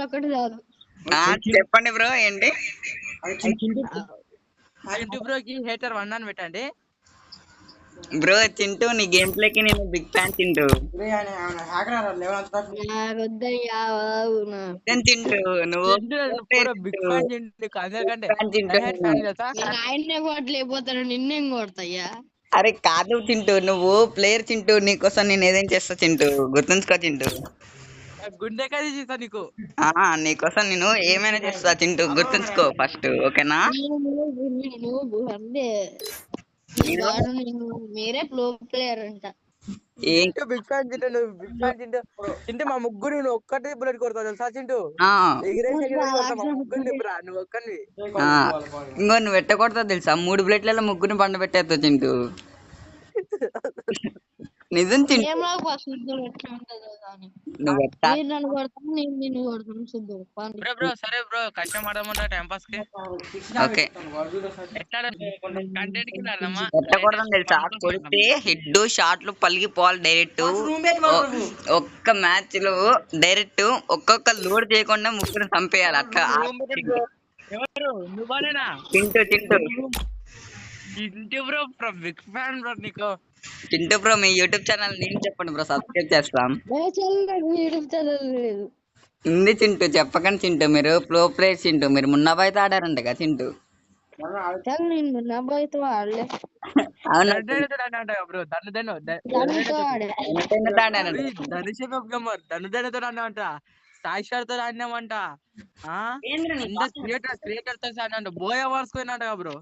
ఒకటి చాలు. చెప్పండి బ్రో ఏంటి చింటూ బ్రోకి హేటర్ 1 అని పెట్టండి. బ్రో చింటూ నీ గేమ్ ప్లేకి నేను బిగ్ ఫ్యాన్ చింటూ. చింటూ నువ్వు బిగ్ ఫ్యాన్ చింటూ అందరికంటే ఆయన్నే కొట్టలేకపోతాను, నిన్నేం కొడతాయ్యా? అరే కాదు చింటూ, నువ్వు ప్లేయర్ చింటూ, నీకోసం నేను ఏదైనా చేస్తా చింటూ, గుర్తుంచుకో చింటూ. గుండె కది చేస్తా నీకు. నీకోసం నేను ఏమైనా చేస్తా చింటూ, గుర్తుంచుకో ఫస్ట్, ఓకేనా? మీరే ప్రో ప్లేయర్ అంట. బిగ్ ఫ్యాన్ చింటూ, నువ్వు బిగ్ ఫ్యాన్ చింటూ. చింటూ మా ముగ్గురు నువ్వు ఒక్కటే బుల్లెట్ కొడతావు తెలుసా చింటూ? నువ్వు ఒక్కని ఇంకో నువ్వు ఎట్టకొడతావు తెలుసా? 3 ప్లేట్లలో ముగ్గురిని పండ పెట్టేస్తావు చింటూ. నిజం చింటూ. సరే బ్రో కష్టం ఆడమంటా టైం పాస్ కి. ఓకే కంటెంట్ కి ఎట్టకొడతాం తెలుసా? కొడితే హెడ్ షాట్లు పలిగిపోవాలి డైరెక్ట్. ఒక్క మ్యాచ్ లో డైరెక్ట్ ఒక్కొక్క లోడ్ చేయకుండా ముగ్గురు చంపేయాలి అట్లా. Chintu Chintu Chintu bro big fan bro నీకు. చింటూ బ్రో మీ యూట్యూబ్ ఛానల్ నేమ్ చెప్పండి బ్రో, సబ్స్క్రైబ్ చేస్తాం. ఉంది చింటూ, చెప్పకండి చింటూ, మీరు ప్రో ప్లేయర్ చింటూ, మీరు మున్నాబాయ్తో ఆడారంట కదా చింటూ. సాయిషార్తో ఆడినామంట. క్రియేటర్ తో ఆడినామంట. బోయా వార్స్ పోయినట్ట బ్రో.